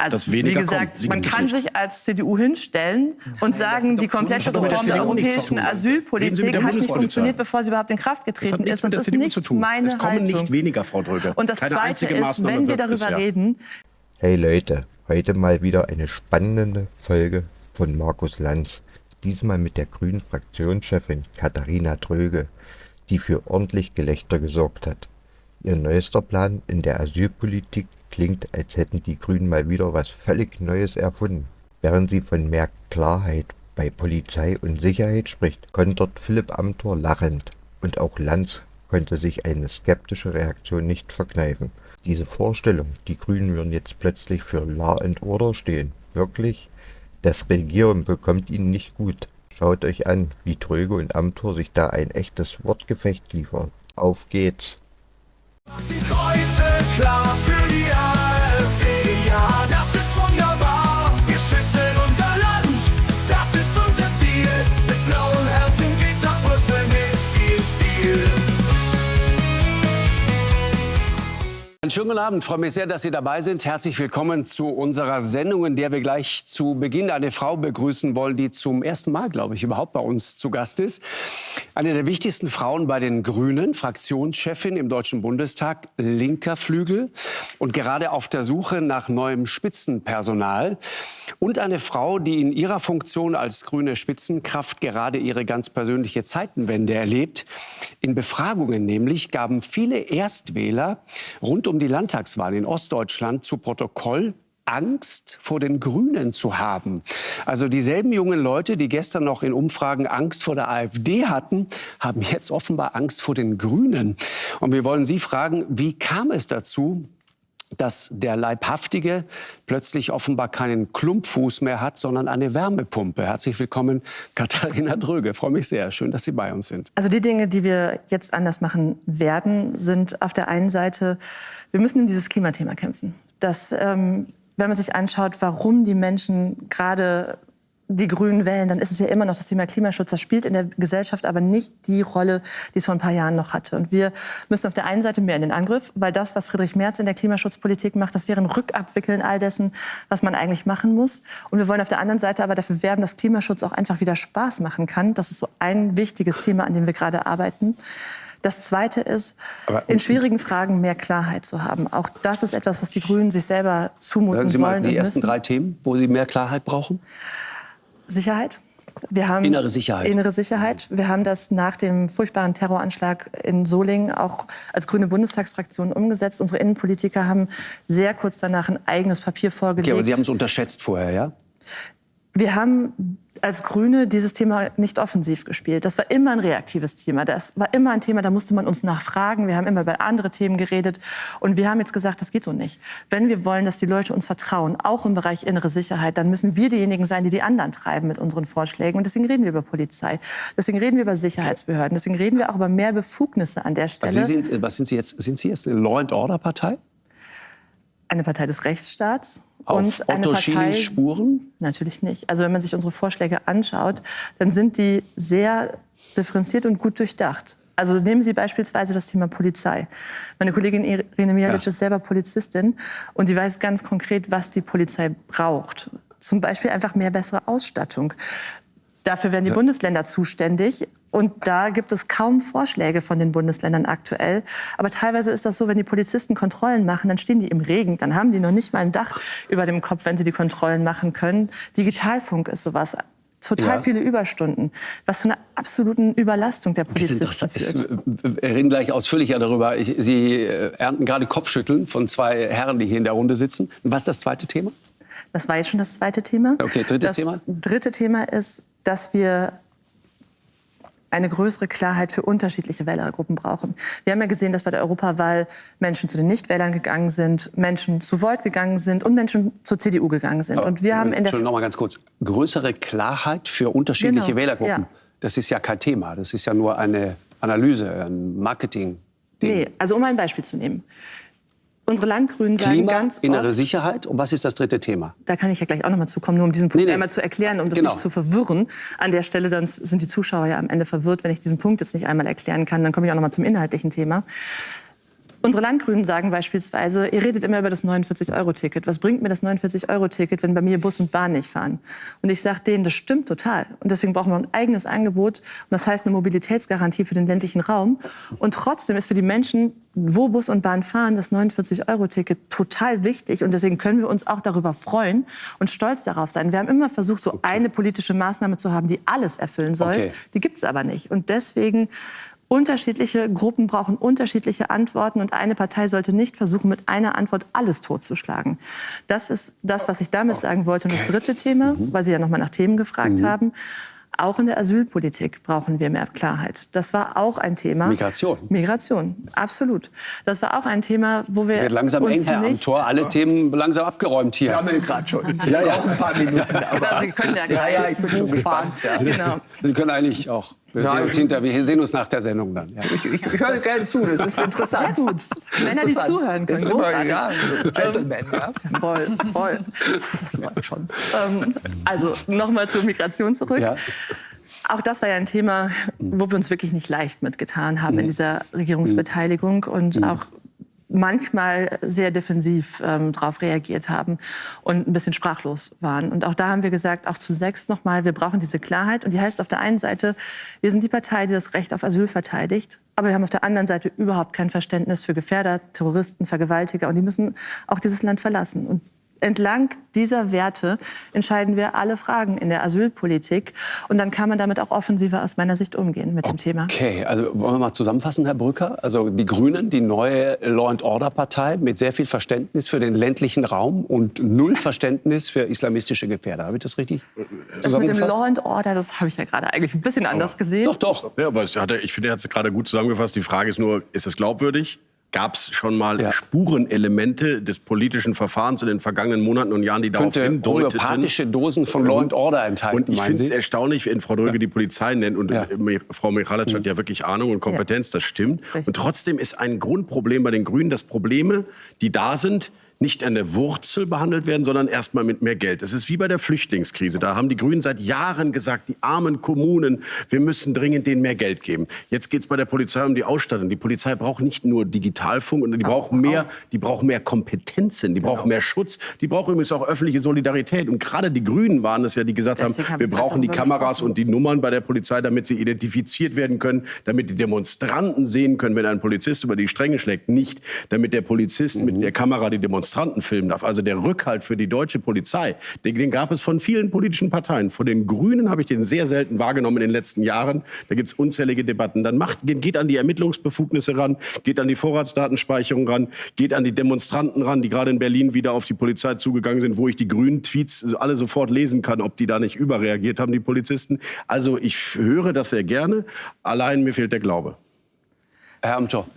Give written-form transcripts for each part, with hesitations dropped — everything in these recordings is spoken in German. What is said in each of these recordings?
Also, dass weniger wie gesagt, kommt. man kann sich als CDU hinstellen und sagen, die komplette Reform der europäischen Asylpolitik hat nicht funktioniert, bevor sie überhaupt in Kraft getreten ist. Das ist nicht meine Haltung. Es kommen nicht weniger, Frau Dröge. Und das Zweite ist, wenn wir darüber reden... Hey Leute, heute mal wieder eine spannende Folge von Markus Lanz. Diesmal mit der grünen Fraktionschefin Katharina Dröge, die für ordentlich Gelächter gesorgt hat. Ihr neuester Plan in der Asylpolitik klingt, als hätten die Grünen mal wieder was völlig Neues erfunden. Während sie von mehr Klarheit bei Polizei und Sicherheit spricht, kontert Philipp Amthor lachend. Und auch Lanz konnte sich eine skeptische Reaktion nicht verkneifen. Diese Vorstellung, die Grünen würden jetzt plötzlich für Law and Order stehen, wirklich? Das Regieren bekommt ihnen nicht gut. Schaut euch an, wie Dröge und Amthor sich da ein echtes Wortgefecht liefern. Auf geht's! Die Kreuze klar für die AfD, ja, das ist wunderbar. Wir schützen unser Land, das ist unser Ziel. Mit blauen Herzen geht's nach Brüssel mit viel Stil. Einen schönen guten Abend, ich freue mich sehr, dass Sie dabei sind. Herzlich willkommen zu unserer Sendung, in der wir gleich zu Beginn eine Frau begrüßen wollen, die zum ersten Mal, glaube ich, überhaupt bei uns zu Gast ist. Eine der wichtigsten Frauen bei den Grünen, Fraktionschefin im Deutschen Bundestag, linker Flügel und gerade auf der Suche nach neuem Spitzenpersonal. Und eine Frau, die in ihrer Funktion als grüne Spitzenkraft gerade ihre ganz persönliche Zeitenwende erlebt. In Befragungen nämlich gaben viele Erstwähler rund um die Landtagswahl in Ostdeutschland zu Protokoll, Angst vor den Grünen zu haben. Also dieselben jungen Leute, die gestern noch in Umfragen Angst vor der AfD hatten, haben jetzt offenbar Angst vor den Grünen. Und wir wollen Sie fragen, wie kam es dazu, dass der Leibhaftige plötzlich offenbar keinen Klumpfuß mehr hat, sondern eine Wärmepumpe. Herzlich willkommen, Katharina Dröge. Ich freue mich sehr. Schön, dass Sie bei uns sind. Also die Dinge, die wir jetzt anders machen werden, sind auf der einen Seite, wir müssen um dieses Klimathema kämpfen. Das, wenn man sich anschaut, warum die Menschen gerade die Grünen wählen, dann ist es ja immer noch das Thema Klimaschutz. Das spielt in der Gesellschaft aber nicht die Rolle, die es vor ein paar Jahren noch hatte. Und wir müssen auf der einen Seite mehr in den Angriff, weil das, was Friedrich Merz in der Klimaschutzpolitik macht, das wäre ein Rückabwickeln all dessen, was man eigentlich machen muss. Und wir wollen auf der anderen Seite aber dafür werben, dass Klimaschutz auch einfach wieder Spaß machen kann. Das ist so ein wichtiges Thema, an dem wir gerade arbeiten. Das Zweite ist, in schwierigen Fragen mehr Klarheit zu haben. Auch das ist etwas, was die Grünen sich selber zumuten Sagen Sie mal wollen. Die ersten drei Themen, wo Sie mehr Klarheit brauchen? Sicherheit. Wir haben innere Sicherheit. Innere Sicherheit. Wir haben das nach dem furchtbaren Terroranschlag in Solingen auch als grüne Bundestagsfraktion umgesetzt. Unsere Innenpolitiker haben sehr kurz danach ein eigenes Papier vorgelegt. Okay, aber Sie haben es unterschätzt vorher, ja? Wir haben als Grüne dieses Thema nicht offensiv gespielt. Das war immer ein reaktives Thema. Das war immer ein Thema, da musste man uns nachfragen. Wir haben immer über andere Themen geredet. Und wir haben jetzt gesagt, das geht so nicht. Wenn wir wollen, dass die Leute uns vertrauen, auch im Bereich innere Sicherheit, dann müssen wir diejenigen sein, die die anderen treiben mit unseren Vorschlägen. Und deswegen reden wir über Polizei. Deswegen reden wir über Sicherheitsbehörden. Deswegen reden wir auch über mehr Befugnisse an der Stelle. Also was sind Sie jetzt? Sind Sie jetzt eine Law-and-Order-Partei? Eine Partei des Rechtsstaats. Auf und eine Otto Partei, Schilis Spuren? Natürlich nicht. Also wenn man sich unsere Vorschläge anschaut, dann sind die sehr differenziert und gut durchdacht. Also nehmen Sie beispielsweise das Thema Polizei. Meine Kollegin Irene Mijalic ist selber Polizistin und die weiß ganz konkret, was die Polizei braucht. Zum Beispiel einfach mehr bessere Ausstattung. Dafür werden die Bundesländer zuständig. Und da gibt es kaum Vorschläge von den Bundesländern aktuell. Aber teilweise ist das so, wenn die Polizisten Kontrollen machen, dann stehen die im Regen. Dann haben die noch nicht mal ein Dach über dem Kopf, wenn sie die Kontrollen machen können. Digitalfunk ist sowas. Total viele Überstunden, was zu einer absoluten Überlastung der Polizisten führt. Wir reden gleich ausführlicher darüber. Sie ernten gerade Kopfschütteln von zwei Herren, die hier in der Runde sitzen. Und was ist das zweite Thema? Das war jetzt schon das zweite Thema. Okay, drittes Thema? Das dritte Thema ist, dass wir eine größere Klarheit für unterschiedliche Wählergruppen brauchen. Wir haben ja gesehen, dass bei der Europawahl Menschen zu den Nichtwählern gegangen sind, Menschen zu Volt gegangen sind und Menschen zur CDU gegangen sind. Und wir haben in der noch mal ganz kurz. Größere Klarheit für unterschiedliche Wählergruppen. Ja. Das ist ja kein Thema. Das ist ja nur eine Analyse, ein Marketing. Nee, also um ein Beispiel zu nehmen. Unsere Landgrünen sagen Klima, ganz oft, innere Sicherheit. Und was ist das dritte Thema? Da kann ich ja gleich auch noch mal zukommen, nur um diesen Punkt einmal zu erklären, um das nicht zu verwirren. An der Stelle, sonst sind die Zuschauer ja am Ende verwirrt, wenn ich diesen Punkt jetzt nicht einmal erklären kann. Dann komme ich auch noch mal zum inhaltlichen Thema. Unsere Landgrünen sagen beispielsweise, ihr redet immer über das 49-Euro-Ticket. Was bringt mir das 49-Euro-Ticket, wenn bei mir Bus und Bahn nicht fahren? Und ich sage denen, das stimmt total. Und deswegen brauchen wir ein eigenes Angebot. Und das heißt eine Mobilitätsgarantie für den ländlichen Raum. Und trotzdem ist für die Menschen, wo Bus und Bahn fahren, das 49-Euro-Ticket total wichtig. Und deswegen können wir uns auch darüber freuen und stolz darauf sein. Wir haben immer versucht, so eine politische Maßnahme zu haben, die alles erfüllen soll. Okay. Die gibt es aber nicht. Und deswegen unterschiedliche Gruppen brauchen unterschiedliche Antworten und eine Partei sollte nicht versuchen, mit einer Antwort alles totzuschlagen. Das ist das, was ich damit sagen wollte. Und das dritte Thema, weil Sie ja noch mal nach Themen gefragt haben, auch in der Asylpolitik brauchen wir mehr Klarheit. Das war auch ein Thema. Migration. Migration, absolut. Das war auch ein Thema, wo wir Wird langsam eng, uns Herr nicht... Amthor. Alle Themen langsam abgeräumt hier. Ich sammle gerade schon. Ja, ja. Auch ein paar Minuten. Aber Sie können ja gleich ich bin schon gespannt. Ja. Genau. Sie können eigentlich auch. Wir sehen uns nach der Sendung dann. Ja. Ich höre gerne zu, das ist interessant. Sehr gut. Männer, die zuhören können. Ist immer, Großartig. ja, Gentleman, ja. Voll. Das läuft schon. Also nochmal zur Migration zurück. Ja. Auch das war ja ein Thema, wo wir uns wirklich nicht leicht mitgetan haben in dieser Regierungsbeteiligung und auch manchmal sehr defensiv darauf reagiert haben und ein bisschen sprachlos waren. Und auch da haben wir gesagt, auch zu 6 nochmal, wir brauchen diese Klarheit. Und die heißt auf der einen Seite, wir sind die Partei, die das Recht auf Asyl verteidigt. Aber wir haben auf der anderen Seite überhaupt kein Verständnis für Gefährder, Terroristen, Vergewaltiger. Und die müssen auch dieses Land verlassen. Und entlang dieser Werte entscheiden wir alle Fragen in der Asylpolitik. Und dann kann man damit auch offensiver aus meiner Sicht umgehen mit dem Thema. Okay, also wollen wir mal zusammenfassen, Herr Brücker? Also die Grünen, die neue Law-and-Order-Partei mit sehr viel Verständnis für den ländlichen Raum und null Verständnis für islamistische Gefährder. Habe ich das richtig Das mit dem zusammengefasst? Law and Order, das habe ich ja gerade eigentlich ein bisschen anders gesehen. Doch. Ja, aber ich finde, er hat es gerade gut zusammengefasst. Die Frage ist nur, ist es glaubwürdig? Gab es schon mal Spurenelemente des politischen Verfahrens in den vergangenen Monaten und Jahren, die darauf Könnte hindeuteten? homöopathische Dosen von Law and Order enthalten, Und ich meinen finde es Sie? erstaunlich, wenn Frau Dröge die Polizei nennt. Und Frau Michalic hat ja wirklich Ahnung und Kompetenz, das stimmt. Richtig. Und trotzdem ist ein Grundproblem bei den Grünen, dass Probleme, die da sind, nicht an der Wurzel behandelt werden, sondern erstmal mit mehr Geld. Es ist wie bei der Flüchtlingskrise. Da haben die Grünen seit Jahren gesagt, die armen Kommunen, wir müssen dringend denen mehr Geld geben. Jetzt geht es bei der Polizei um die Ausstattung. Die Polizei braucht nicht nur Digitalfunk, die braucht mehr Kompetenzen, die braucht mehr Schutz, die braucht übrigens auch öffentliche Solidarität. Und gerade die Grünen waren es ja, die gesagt haben, wir brauchen die Kameras und die Nummern bei der Polizei, damit sie identifiziert werden können, damit die Demonstranten sehen können, wenn ein Polizist über die Stränge schlägt. Nicht, damit der Polizist mit der Kamera die Demonstranten filmen darf. Also der Rückhalt für die deutsche Polizei, den gab es von vielen politischen Parteien. Von den Grünen habe ich den sehr selten wahrgenommen in den letzten Jahren. Da gibt es unzählige Debatten. Dann geht an die Ermittlungsbefugnisse ran, geht an die Vorratsdatenspeicherung ran, geht an die Demonstranten ran, die gerade in Berlin wieder auf die Polizei zugegangen sind, wo ich die grünen Tweets alle sofort lesen kann, ob die da nicht überreagiert haben, die Polizisten. Also ich höre das sehr gerne, allein mir fehlt der Glaube. Herr Amthor,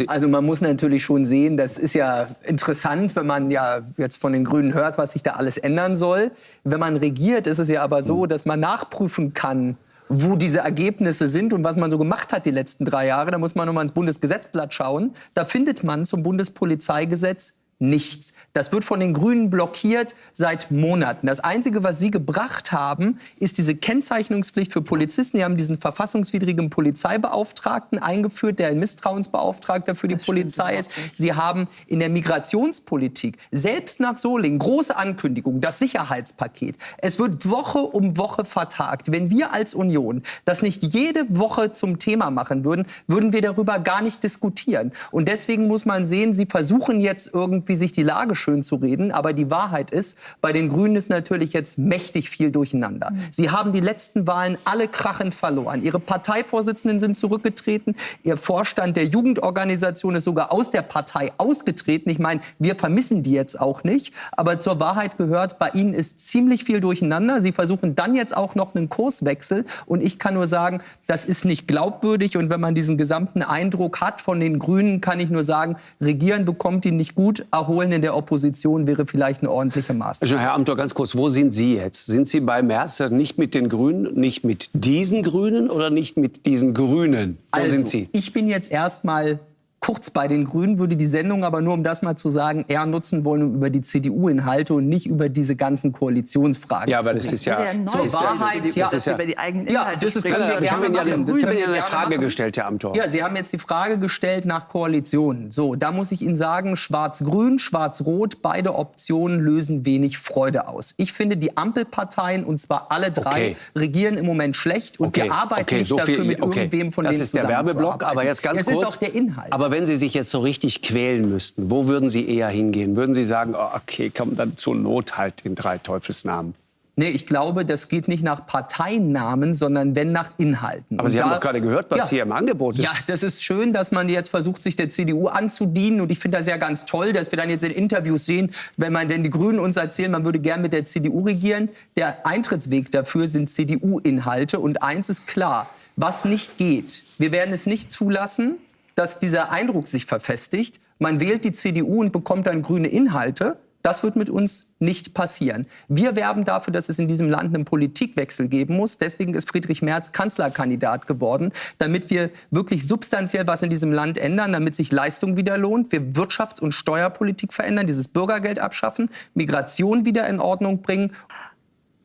Also man muss natürlich schon sehen, das ist ja interessant, wenn man ja jetzt von den Grünen hört, was sich da alles ändern soll. Wenn man regiert, ist es ja aber so, dass man nachprüfen kann, wo diese Ergebnisse sind und was man so gemacht hat die letzten 3 Jahre. Da muss man nochmal ins Bundesgesetzblatt schauen. Da findet man zum Bundespolizeigesetz nichts. Das wird von den Grünen blockiert seit Monaten. Das Einzige, was sie gebracht haben, ist diese Kennzeichnungspflicht für Polizisten. Die haben diesen verfassungswidrigen Polizeibeauftragten eingeführt, der ein Misstrauensbeauftragter für die Polizei ist. Sie haben in der Migrationspolitik, selbst nach Solingen, große Ankündigung, das Sicherheitspaket. Es wird Woche um Woche vertagt. Wenn wir als Union das nicht jede Woche zum Thema machen würden, würden wir darüber gar nicht diskutieren. Und deswegen muss man sehen, sie versuchen jetzt irgendwie sich die Lage schön zu reden. Aber die Wahrheit ist, bei den Grünen ist natürlich jetzt mächtig viel durcheinander. Sie haben die letzten Wahlen alle krachend verloren. Ihre Parteivorsitzenden sind zurückgetreten. Ihr Vorstand der Jugendorganisation ist sogar aus der Partei ausgetreten. Ich meine, wir vermissen die jetzt auch nicht. Aber zur Wahrheit gehört, bei ihnen ist ziemlich viel durcheinander. Sie versuchen dann jetzt auch noch einen Kurswechsel. Und ich kann nur sagen, das ist nicht glaubwürdig. Und wenn man diesen gesamten Eindruck hat von den Grünen, kann ich nur sagen, regieren bekommt ihn nicht gut. Erholen in der Opposition wäre vielleicht eine ordentliche Maßnahme. Herr Amthor, ganz kurz, wo sind Sie jetzt? Sind Sie bei Merz nicht mit den Grünen, nicht mit diesen Grünen oder nicht mit diesen Grünen? Wo sind Sie? Ich bin jetzt erstmal kurz bei den Grünen, würde die Sendung aber nur, um das mal zu sagen, eher nutzen wollen, um über die CDU-Inhalte und nicht über diese ganzen Koalitionsfragen Ja, aber zu das reden. ist ja... Zur Wahrheit, ja, dass wir über die eigenen ja, Inhalte das ist sprechen. können wir Ich habe Ihnen ja gerne eine machen. Frage gestellt, Herr Amthor. Ja, Sie haben jetzt die Frage gestellt nach Koalitionen. So, da muss ich Ihnen sagen, Schwarz-Grün, Schwarz-Rot, beide Optionen lösen wenig Freude aus. Ich finde, die Ampelparteien, und zwar alle drei, regieren im Moment schlecht und wir arbeiten nicht dafür, mit irgendwem von denen Das ist der Werbeblock, aber jetzt ganz kurz. Das ist auch der Inhalt. Aber wenn Sie sich jetzt so richtig quälen müssten, wo würden Sie eher hingehen? Würden Sie sagen, oh, okay, komm, dann zur Not halt in drei Teufelsnamen? Nee, ich glaube, das geht nicht nach Parteinamen, sondern wenn nach Inhalten. Aber Und Sie haben da- doch gerade gehört, was hier im Angebot ist. Ja, das ist schön, dass man jetzt versucht, sich der CDU anzudienen. Und ich finde das ja ganz toll, dass wir dann jetzt in Interviews sehen, wenn die Grünen uns erzählen, man würde gern mit der CDU regieren. Der Eintrittsweg dafür sind CDU-Inhalte. Und eins ist klar, was nicht geht. Wir werden es nicht zulassen, dass dieser Eindruck sich verfestigt. Man wählt die CDU und bekommt dann grüne Inhalte. Das wird mit uns nicht passieren. Wir werben dafür, dass es in diesem Land einen Politikwechsel geben muss. Deswegen ist Friedrich Merz Kanzlerkandidat geworden, damit wir wirklich substanziell was in diesem Land ändern, damit sich Leistung wieder lohnt, wir Wirtschafts- und Steuerpolitik verändern, dieses Bürgergeld abschaffen, Migration wieder in Ordnung bringen.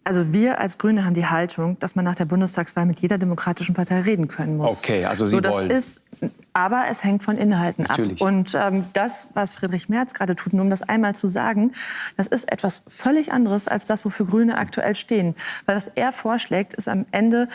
Also wir als Grüne haben die Haltung, dass man nach der Bundestagswahl mit jeder demokratischen Partei reden können muss. Okay, also Sie das wollen. Aber es hängt von Inhalten Natürlich. ab. Und das, was Friedrich Merz gerade tut, nur um das einmal zu sagen, das ist etwas völlig anderes als das, wofür Grüne aktuell stehen. Weil was er vorschlägt, ist am Ende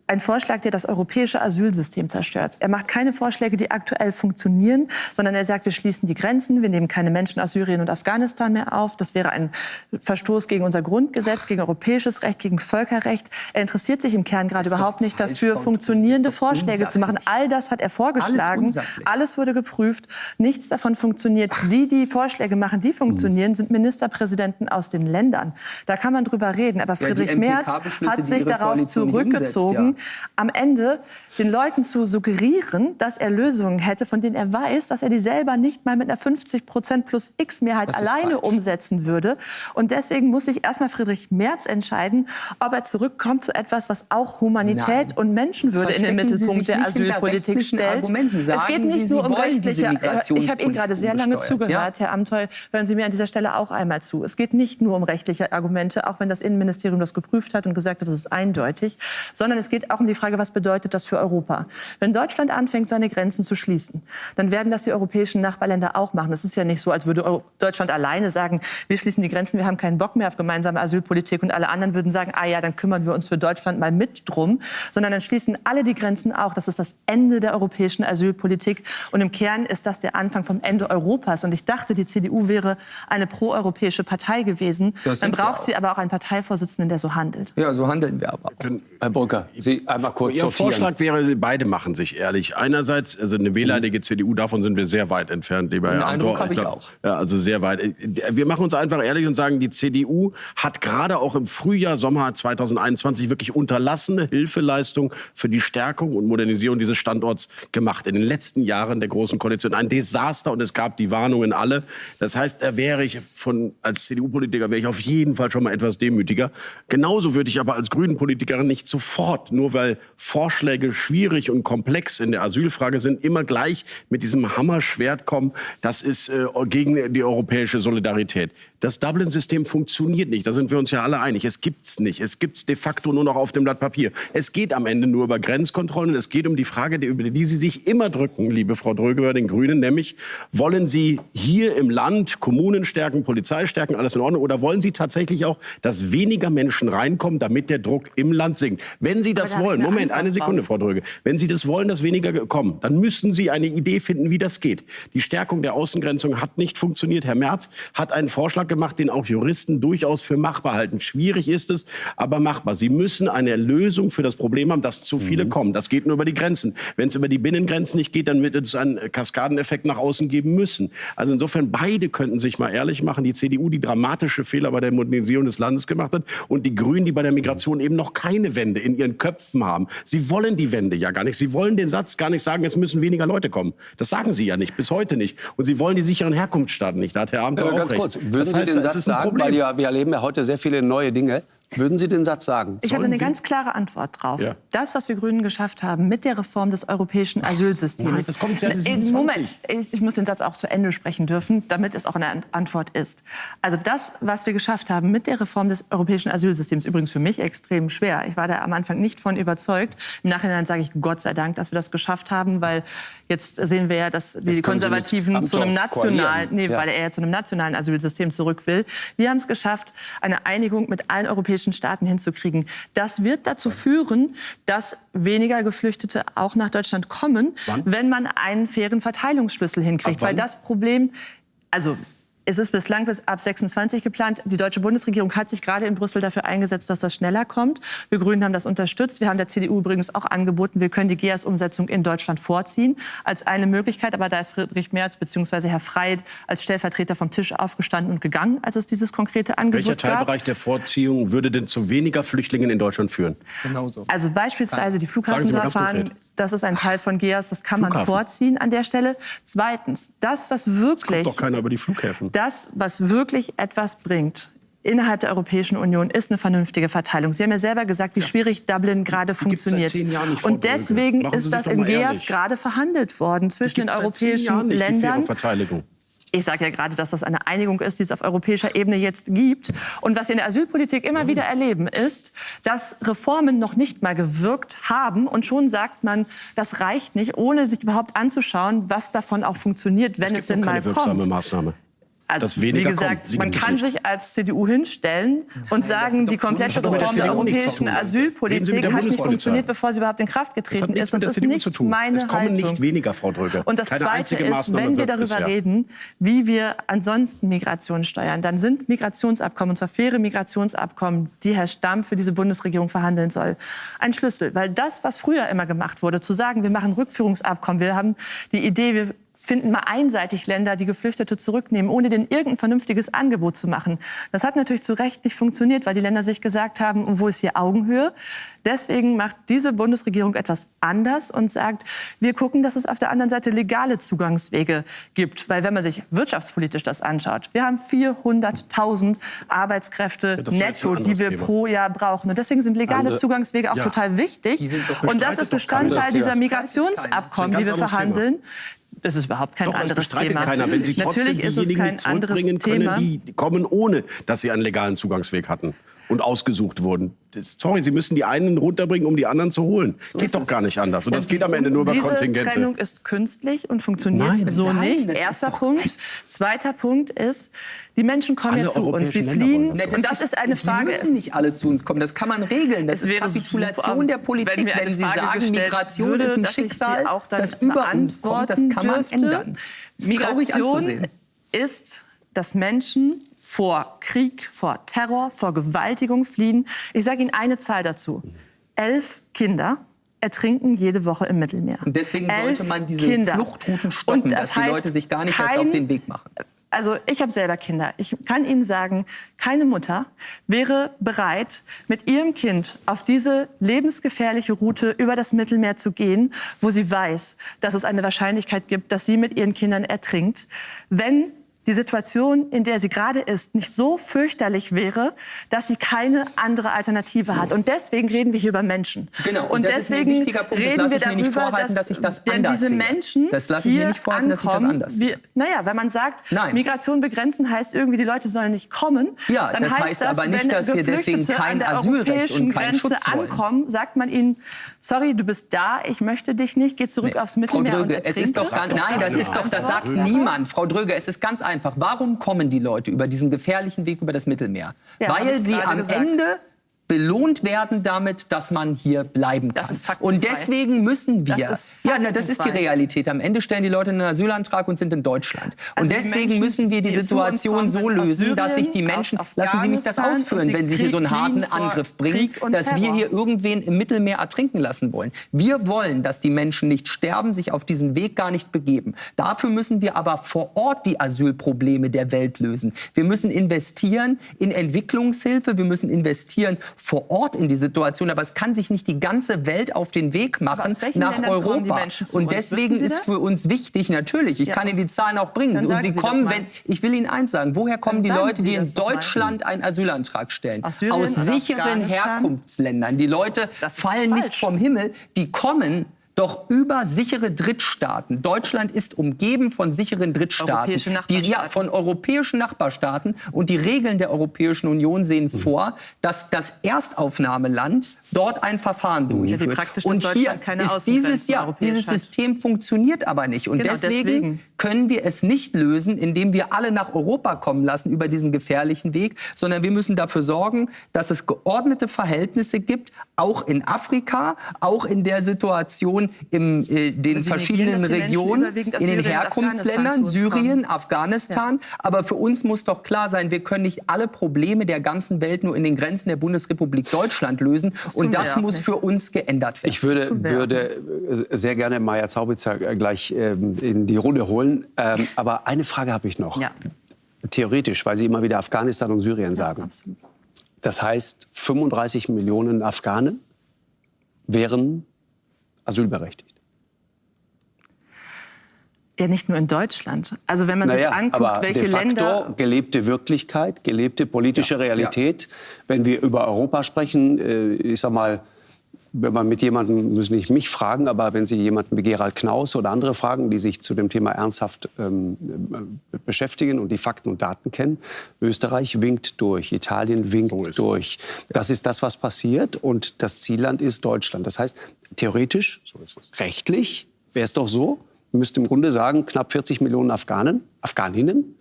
ein Vorschlag, der das europäische Asylsystem zerstört. Er macht keine Vorschläge, die aktuell funktionieren, sondern er sagt, wir schließen die Grenzen, wir nehmen keine Menschen aus Syrien und Afghanistan mehr auf. Das wäre ein Verstoß gegen unser Grundgesetz, gegen europäisches Recht, gegen Völkerrecht. Er interessiert sich im Kern gerade überhaupt nicht dafür, funktionierende Vorschläge zu machen. All das hat er vorgeschlagen. Alles wurde geprüft. Nichts davon funktioniert. Die Vorschläge machen, die funktionieren, sind Ministerpräsidenten aus den Ländern. Da kann man drüber reden. Aber Friedrich Merz hat sich darauf zurückgezogen, am Ende den Leuten zu suggerieren, dass er Lösungen hätte, von denen er weiß, dass er die selber nicht mal mit einer 50% plus X-Mehrheit alleine umsetzen würde. Und deswegen muss sich erstmal Friedrich Merz entscheiden, ob er zurückkommt zu etwas, was auch Humanität und Menschenwürde in den Mittelpunkt der Asylpolitik stellt. Es geht nicht nur um rechtliche... Ich habe Ihnen gerade sehr lange zugehört, Herr Amthor. Hören Sie mir an dieser Stelle auch einmal zu. Es geht nicht nur um rechtliche Argumente, auch wenn das Innenministerium das geprüft hat und gesagt hat, das ist eindeutig, sondern es geht auch um die Frage, was bedeutet das für Europa? Wenn Deutschland anfängt, seine Grenzen zu schließen, dann werden das die europäischen Nachbarländer auch machen. Es ist ja nicht so, als würde Deutschland alleine sagen, wir schließen die Grenzen, wir haben keinen Bock mehr auf gemeinsame Asylpolitik und alle anderen würden sagen, ah ja, dann kümmern wir uns für Deutschland mal mit drum, sondern dann schließen alle die Grenzen auch. Das ist das Ende der europäischen Asylpolitik und im Kern ist das der Anfang vom Ende Europas. Und ich dachte, die CDU wäre eine proeuropäische Partei gewesen. Dann braucht sie aber auch einen Parteivorsitzenden, der so handelt. Ja, so handeln wir aber auch. Herr Brücker, Sie einmal kurz Ihr sortieren. Vorschlag wäre, beide machen sich ehrlich. Einerseits, also eine wehleidige CDU, davon sind wir sehr weit entfernt, lieber Herr Eindruck Amthor. habe ich glaub, auch. Ja, also sehr weit. Wir machen uns einfach ehrlich und sagen, die CDU hat gerade auch im Frühjahr, Sommer 2021 wirklich unterlassene Hilfeleistung für die Stärkung und Modernisierung dieses Standorts gemacht. In den letzten Jahren der Großen Koalition ein Desaster und es gab die Warnungen alle. Das heißt, da wäre ich als CDU-Politiker wäre ich auf jeden Fall schon mal etwas demütiger. Genauso würde ich aber als Grünen-Politikerin nicht sofort, nur weil Vorschläge schwierig und komplex in der Asylfrage sind, immer gleich mit diesem Hammerschwert kommen, das ist gegen die europäische Solidarität. Das Dublin-System funktioniert nicht, da sind wir uns ja alle einig. Es gibt's nicht, es gibt's de facto nur noch auf dem Blatt Papier. Es geht am Ende nur über Grenzkontrollen und es geht um die Frage, über die Sie sich immer drücken, liebe Frau Dröge, bei den Grünen, nämlich wollen Sie hier im Land Kommunen stärken, Polizei stärken, alles in Ordnung, oder wollen Sie tatsächlich auch, dass weniger Menschen reinkommen, damit der Druck im Land sinkt? Wenn Sie das wollen, Moment, eine Sekunde, Frau Dröge, wenn Sie das wollen, dass weniger kommen, dann müssen Sie eine Idee finden, wie das geht. Die Stärkung der Außengrenzung hat nicht funktioniert. Herr Merz hat einen Vorschlag gemacht, den auch Juristen durchaus für machbar halten. Schwierig ist es, aber machbar. Sie müssen eine Lösung für das Problem haben, dass zu viele kommen. Das geht nur über die Grenzen. Wenn es über die Binnengrenzen nicht geht, dann wird es einen Kaskadeneffekt nach außen geben müssen. Also insofern, beide könnten sich mal ehrlich machen. Die CDU, die dramatische Fehler bei der Modernisierung des Landes gemacht hat, und die Grünen, die bei der Migration eben noch keine Wende in ihren Köpfen haben. Sie wollen die Wende ja gar nicht. Sie wollen den Satz gar nicht sagen, es müssen weniger Leute kommen. Das sagen Sie ja nicht, bis heute nicht. Und Sie wollen die sicheren Herkunftsstaaten nicht. Da hat Herr Amthor auch Ganz recht. kurz, würden Das Sie heißt, den das Satz ist ein sagen, Problem. weil wir erleben ja heute sehr viele neue Dinge. Würden Sie den Satz sagen? Ich habe eine ganz klare Antwort drauf. Ja. Das, was wir Grünen geschafft haben mit der Reform des europäischen Asylsystems. Nein, das kommt 2027. Moment, ich muss den Satz auch zu Ende sprechen dürfen, damit es auch eine Antwort ist. Also das, was wir geschafft haben mit der Reform des europäischen Asylsystems, übrigens für mich extrem schwer. Ich war da am Anfang nicht von überzeugt. Im Nachhinein sage ich Gott sei Dank, dass wir das geschafft haben, weil jetzt sehen wir ja, dass die Konservativen zu einem nationalen, weil er ja zu einem nationalen Asylsystem zurück will. Wir haben es geschafft, eine Einigung mit allen europäischen Staaten hinzukriegen. Das wird dazu führen, dass weniger Geflüchtete auch nach Deutschland kommen, wenn man einen fairen Verteilungsschlüssel hinkriegt. Weil das Problem, also es ist bislang bis ab 26 geplant. Die deutsche Bundesregierung hat sich gerade in Brüssel dafür eingesetzt, dass das schneller kommt. Wir Grünen haben das unterstützt. Wir haben der CDU übrigens auch angeboten, wir können die GEAS-Umsetzung in Deutschland vorziehen als eine Möglichkeit. Aber da ist Friedrich Merz bzw. Herr Frey als Stellvertreter vom Tisch aufgestanden und gegangen, als es dieses konkrete Angebot gab. Welcher Teilbereich der Vorziehung würde denn zu weniger Flüchtlingen in Deutschland führen? Genauso. Also beispielsweise die Sagen Sie mal ganz Flughafenverfahren. konkret. Das ist ein Teil von GEAS, das kann man Flughafen. vorziehen an der Stelle. Zweitens, das, was wirklich... Doch keiner über die Flughäfen. Das, was wirklich etwas bringt innerhalb der Europäischen Union, ist eine vernünftige Verteilung. Sie haben ja selber gesagt, wie schwierig Dublin gerade gibt's seit funktioniert. 10 Jahren nicht, Frau Und deswegen Dröge. Machen Sie ist sich das doch in mal GEAS ehrlich. gerade verhandelt worden zwischen den Gibt's seit 10 Jahren europäischen nicht, die faire Ländern. Verteilung. Ich sage ja gerade, dass das eine Einigung ist, die es auf europäischer Ebene jetzt gibt. Und was wir in der Asylpolitik immer wieder erleben, ist, dass Reformen noch nicht mal gewirkt haben. Und schon sagt man, das reicht nicht, ohne sich überhaupt anzuschauen, was davon auch funktioniert, wenn es denn mal wirksame kommt. Maßnahme. Also, dass weniger wie gesagt, kommt. Sie man gibt es kann nicht. sich als CDU hinstellen und sagen, die komplette doch mit der Reform der CDU nichts zu europäischen tun. Reden Sie mit Asylpolitik der hat nicht Bundespolizei. funktioniert, bevor sie überhaupt in Kraft Das getreten hat nichts ist. mit Das der ist CDU nicht zu tun. meine Es kommen Haltung. nicht weniger, Frau Dröge. Und das Keine Zweite einzige ist, Maßnahme wenn wir wirkt darüber bisher. reden, wie wir ansonsten Migration steuern, dann sind Migrationsabkommen, und zwar faire Migrationsabkommen, die Herr Stamm für diese Bundesregierung verhandeln soll, ein Schlüssel. Weil das, was früher immer gemacht wurde, zu sagen, wir machen Rückführungsabkommen, wir haben die Idee, wir finden mal einseitig Länder, die Geflüchtete zurücknehmen, ohne denen irgendein vernünftiges Angebot zu machen. Das hat natürlich zu Recht nicht funktioniert, weil die Länder sich gesagt haben, wo ist hier Augenhöhe? Deswegen macht diese Bundesregierung etwas anders und sagt, wir gucken, dass es auf der anderen Seite legale Zugangswege gibt. Weil wenn man sich wirtschaftspolitisch das anschaut, wir haben 400.000 Arbeitskräfte das war jetzt ein netto, die wir anderes Thema. pro Jahr brauchen. Und deswegen sind legale Zugangswege auch total wichtig. Die sind doch Und das bestreitet ist doch keiner, Bestandteil dass dieser die- Migrationsabkommen, Das die ist wir ein ganz anderes verhandeln. Das ist überhaupt kein Doch, es anderes bestreitet Thema. keiner. Wenn Sie trotzdem Natürlich ist es diejenigen kein nicht anderes zurückbringen Thema. können, die kommen, ohne dass sie einen legalen Zugangsweg hatten und ausgesucht wurden. Sorry, Sie müssen die einen runterbringen, um die anderen zu holen. Geht doch gar nicht anders. Und das geht am Ende nur über Diese Kontingente. Trennung ist künstlich und funktioniert Nein, so nein, nicht. das ist Erster doch- Punkt. Zweiter Punkt ist, die Menschen kommen Alle ja zu uns, europäischen sie Länder fliehen. wollen das Und das ist eine Sie Frage. müssen nicht alle zu uns kommen. Das kann man regeln. Das Es ist wäre Kapitulation super, der Politik, wenn mir eine wenn Sie Frage sagen, gestellt Migration würde, ist ein dass ich sie Schicksal, auch dann das über uns kommt. Das kann man beantworten ändern. Das ist traurig Migration anzusehen. ist, dass Menschen vor Krieg, vor Terror, vor Gewaltigung fliehen. Ich sage Ihnen eine Zahl dazu. 11 Kinder ertrinken jede Woche im Mittelmeer. Und deswegen 11 sollte man diese Kinder. Fluchtrouten stoppen, Und dass die heißt, Leute sich gar nicht erst kein- auf den Weg machen. Also ich habe selber Kinder. Ich kann Ihnen sagen, keine Mutter wäre bereit, mit ihrem Kind auf diese lebensgefährliche Route über das Mittelmeer zu gehen, wo sie weiß, dass es eine Wahrscheinlichkeit gibt, dass sie mit ihren Kindern ertrinkt, wenn die Situation, in der sie gerade ist, nicht so fürchterlich wäre, dass sie keine andere Alternative hat. Und deswegen reden wir hier über Menschen. Genau, Und das ist mir ein deswegen wichtiger Punkt. Das reden lasse wir ich mir nicht darüber, vorhalten, dass ich das wenn anders diese sehe. Menschen Das lasse ich mir hier nicht vorhalten, dass ich das ankommen, anders sehe. naja, wenn man sagt, Nein. Migration begrenzen heißt irgendwie, die Leute sollen nicht kommen, Ja, dann das heißt aber nicht, wenn dass wir deswegen Geflüchtete kein an der Asylrecht europäischen und keinen Grenze Schutz wollen. ankommen, sagt man ihnen, sorry, du bist da, ich möchte dich nicht, geh zurück aufs Frau Mittelmeer und Dröge, es ist ertrinke. doch ganz, nein, das ist doch, das sagt niemand. Frau Dröge, es ist ganz einfach. Warum kommen die Leute über diesen gefährlichen Weg über das Mittelmeer? Ja, hab Weil ich sie gerade am gesagt. Ende belohnt werden damit, dass man hier bleiben kann. Das ist faktenfrei. Und deswegen müssen wir. Das ist Ja, na, das ist die faktenfrei. Realität. Am Ende stellen die Leute einen Asylantrag und sind in Deutschland. Also und die deswegen Menschen, müssen wir die die zu uns Situation kommen, so sind aus lösen, dass sich die Syrien, Menschen, aus lassen Sie mich das Afghanistan, ausführen, und sie wenn Sie hier so einen fliehen harten vor Angriff bringen, Krieg und dass wir Terror. hier irgendwen im Mittelmeer ertrinken lassen wollen. Wir wollen, dass die Menschen nicht sterben, sich auf diesen Weg gar nicht begeben. Dafür müssen wir aber vor Ort die Asylprobleme der Welt lösen. Wir müssen investieren in Entwicklungshilfe, wir müssen investieren, vor Ort in die Situation, aber es kann sich nicht die ganze Welt auf den Weg machen aus welchen nach Ländern kommen die Europa. Menschen zu Und uns? deswegen Wissen Sie ist das? für uns wichtig, natürlich, ich kann Ihnen die Zahlen auch bringen. Dann Und sagen sie Sie das kommen, mal. ich will Ihnen eins sagen, woher kommen die sagen Leute, Sie die in das doch mal. Deutschland einen Asylantrag stellen? Aus Syrien Aus oder sicheren Afghanistan? Herkunftsländern. Die Leute Das ist fallen nicht falsch. vom Himmel, die kommen doch über sichere Drittstaaten. Deutschland ist umgeben von sicheren Drittstaaten. Europäische Nachbarstaaten. Von europäischen Nachbarstaaten. Und die Regeln der Europäischen Union sehen vor, dass das Erstaufnahmeland dort ein Verfahren durchführt. praktisch, dass Und hier Deutschland keine ist Außengrenzen europäisch dieses hat. System funktioniert aber nicht. Und Genau, deswegen können wir es nicht lösen, indem wir alle nach Europa kommen lassen über diesen gefährlichen Weg, sondern wir müssen dafür sorgen, dass es geordnete Verhältnisse gibt, auch in Afrika, auch in der Situation in den Sie verschiedenen negieren, dass die Menschen Regionen, überwiegend aus in den Syrien und Herkunftsländern, Afghanistan zu uns Syrien, kommen. Afghanistan. Aber für uns muss doch klar sein, wir können nicht alle Probleme der ganzen Welt nur in den Grenzen der Bundesrepublik Deutschland lösen. tun Und wir das auch muss nicht. für uns geändert werden. Ich tun wir würde sehr gerne Maja Zaubitzer gleich in die Runde holen. Aber eine Frage habe ich noch. Ja. Theoretisch, weil Sie immer wieder Afghanistan und Syrien sagen. Absolut. Das heißt, 35 Millionen Afghanen wären asylberechtigt. Ja, nicht nur in Deutschland. Also wenn man sich anguckt, aber welche de facto Länder... gelebte Wirklichkeit, gelebte politische Realität. Wenn wir über Europa sprechen, ich sag mal, wenn man mit jemandem, müssen nicht mich fragen, aber wenn Sie jemanden wie Gerald Knaus oder andere fragen, die sich zu dem Thema ernsthaft beschäftigen und die Fakten und Daten kennen, Österreich winkt durch, Italien winkt durch. Das ist das, was passiert, und das Zielland ist Deutschland. Das heißt, theoretisch, rechtlich wäre es doch so, man müsste im Grunde sagen, knapp 40 Millionen Afghaninnen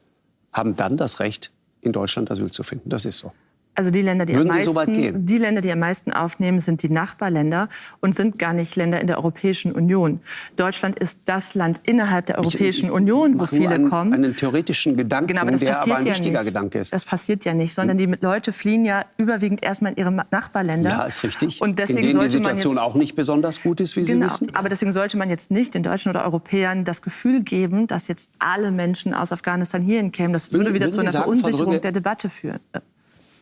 haben dann das Recht, in Deutschland Asyl zu finden. Das ist so. Also die Länder, Würden Sie so weit gehen? die Länder, die am meisten aufnehmen, sind die Nachbarländer und sind gar nicht Länder in der Europäischen Union. Deutschland ist das Land innerhalb der Europäischen Union, wo mache nur viele kommen. einen theoretischen Gedanken, Genau, aber das der aber passiert ein ja wichtiger nicht. Gedanke ist. Das passiert ja nicht, sondern die Leute fliehen ja überwiegend erstmal in ihre Nachbarländer. Ja, ist richtig. Und deswegen in denen die sollte man Situation jetzt, auch nicht besonders gut ist, wie Sie genau, wissen. aber deswegen sollte man jetzt nicht den Deutschen oder Europäern das Gefühl geben, dass jetzt alle Menschen aus Afghanistan hierhin kämen. Das würde wieder Würden zu Sie einer sagen, Frau Verunsicherung Drügge, der Debatte führen.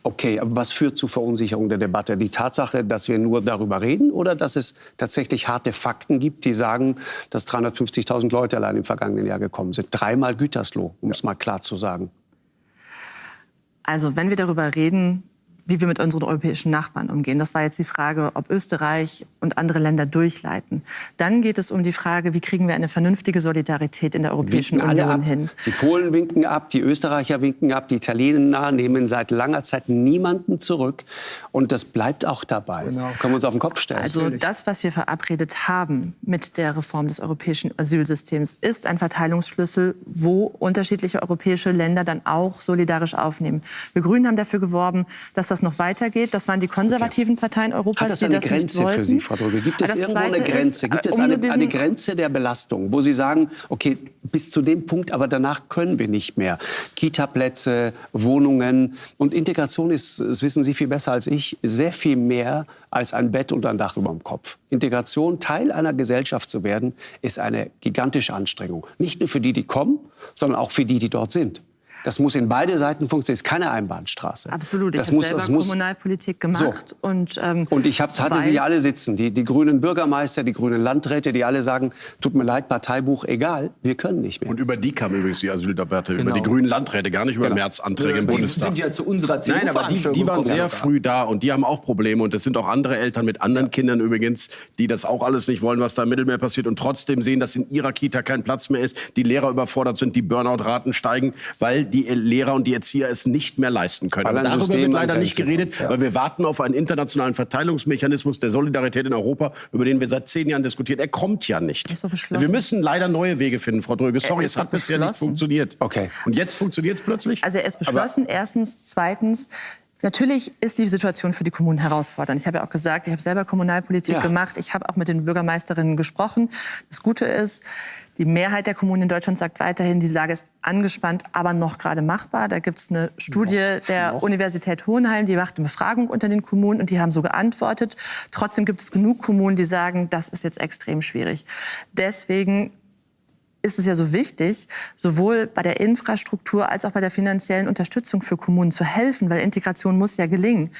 Okay, aber was führt zu Verunsicherung der Debatte? Die Tatsache, dass wir nur darüber reden, oder dass es tatsächlich harte Fakten gibt, die sagen, dass 350.000 Leute allein im vergangenen Jahr gekommen sind? 3-mal Gütersloh, um es mal klar zu sagen. Also wenn wir darüber reden, wie wir mit unseren europäischen Nachbarn umgehen. Das war jetzt die Frage, ob Österreich und andere Länder durchleiten. Dann geht es um die Frage, wie kriegen wir eine vernünftige Solidarität in der Europäischen Winken alle Union ab. hin. Die Polen winken ab, die Österreicher winken ab, die Italiener nehmen seit langer Zeit niemanden zurück. Und das bleibt auch dabei. Genau. Können wir uns auf den Kopf stellen. Also das, was wir verabredet haben mit der Reform des europäischen Asylsystems, ist ein Verteilungsschlüssel, wo unterschiedliche europäische Länder dann auch solidarisch aufnehmen. Wir Grünen haben dafür geworben, dass das noch weitergeht. Das waren die konservativen Parteien Europas, Hat das die eine das nicht Grenze wollten. für Sie, Frau Drügge? Gibt es Das irgendwo eine Zweite Grenze? ist, Gibt es um nur eine Grenze der Belastung, wo Sie sagen, okay, bis zu dem Punkt, aber danach können wir nicht mehr. Kita-Plätze, Wohnungen und Integration ist, das wissen Sie viel besser als ich, sehr viel mehr als ein Bett und ein Dach über dem Kopf. Integration, Teil einer Gesellschaft zu werden, ist eine gigantische Anstrengung. Nicht nur für die, die kommen, sondern auch für die, die dort sind. Das muss in beide Seiten funktionieren. Es ist keine Einbahnstraße. Absolut. Ich Das habe muss, selber das muss, Kommunalpolitik gemacht. So. Und ich hatte sie alle sitzen. Die grünen Bürgermeister, die grünen Landräte, die alle sagen, tut mir leid, Parteibuch, egal, wir können nicht mehr. Und über die kam übrigens die Asyldebatte, über Genau. die grünen Landräte, gar nicht über Märzanträge im Die Bundestag. sind ja zu unserer Nein, aber die waren sehr früh da und die haben auch Probleme. Und das sind auch andere Eltern mit anderen Kindern übrigens, die das auch alles nicht wollen, was da im Mittelmeer passiert und trotzdem sehen, dass in ihrer Kita kein Platz mehr ist, die Lehrer überfordert sind, die Burnout-Raten steigen, weil die Lehrer und die Erzieher es nicht mehr leisten können. Weil Aber ein darüber System wird an leider nicht Grenzen geredet, kommt, ja. weil wir warten auf einen internationalen Verteilungsmechanismus der Solidarität in Europa, über den wir seit 10 Jahren diskutieren. Er kommt ja nicht. Ist doch beschlossen. Wir müssen leider neue Wege finden, Frau Dröge. Sorry, ist es hat doch bisher nicht beschlossen. funktioniert. Okay. Und jetzt funktioniert es plötzlich? Also er ist beschlossen, erstens. Zweitens, natürlich ist die Situation für die Kommunen herausfordernd. Ich habe ja auch gesagt, ich habe selber Kommunalpolitik gemacht. Ich habe auch mit den Bürgermeisterinnen gesprochen. Das Gute ist, die Mehrheit der Kommunen in Deutschland sagt weiterhin, die Lage ist angespannt, aber noch gerade machbar. Da gibt es eine Studie der Universität Hohenheim, die macht eine Befragung unter den Kommunen und die haben so geantwortet. Trotzdem gibt es genug Kommunen, die sagen, das ist jetzt extrem schwierig. Deswegen ist es ja so wichtig, sowohl bei der Infrastruktur als auch bei der finanziellen Unterstützung für Kommunen zu helfen, weil Integration muss ja gelingen.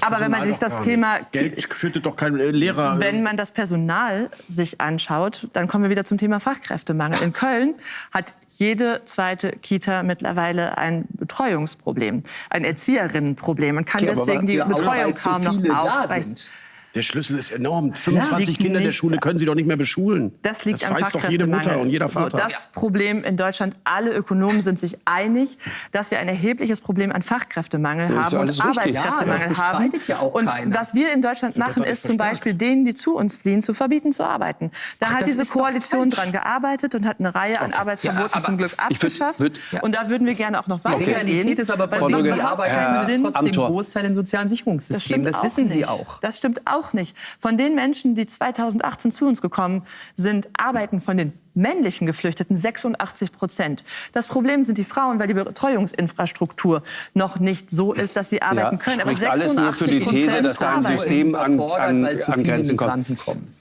Aber wenn man sich das Thema Geld schüttet doch kein Lehrer. Wenn man das Personal sich anschaut, dann kommen wir wieder zum Thema Fachkräftemangel. In Köln hat jede zweite Kita mittlerweile ein Betreuungsproblem, ein Erzieherinnenproblem und kann deswegen die Betreuung kaum noch aufrecht. Der Schlüssel ist enorm. 25 liegt Kinder in der nicht- Schule können Sie doch nicht mehr beschulen. Das liegt am weiß doch jede Mutter und jeder Vater. So, das Problem in Deutschland, alle Ökonomen sind sich einig, dass wir ein erhebliches Problem an Fachkräftemangel ist haben ja und alles richtig. Arbeitskräftemangel Ja, das haben. bestreitet ja auch Und keiner. was wir in Deutschland machen, doch ist zum verstärkt. Beispiel denen, die zu uns fliehen, zu verbieten zu arbeiten. Da hat das diese ist doch Koalition falsch. dran gearbeitet und hat eine Reihe an Arbeitsverboten aber zum Glück ich würd- abgeschafft. würd- Und da würden wir gerne auch noch Die weitergehen. Realität ist aber, weil Frau es macht Dürge, die überhaupt arbeiten keinen ist Sinn. trotzdem Amthor. Großteil im sozialen Sicherungssystem. Das wissen Sie auch. Das stimmt auch nicht. Von den Menschen, die 2018 zu uns gekommen sind, arbeiten von den männlichen Geflüchteten 86%. Das Problem sind die Frauen, weil die Betreuungsinfrastruktur noch nicht so ist, dass sie arbeiten können. spricht alles nur für die These, dass da ein arbeiten. System an Überfordert, weil zu viele Grenzen kommt. Migranten kommen.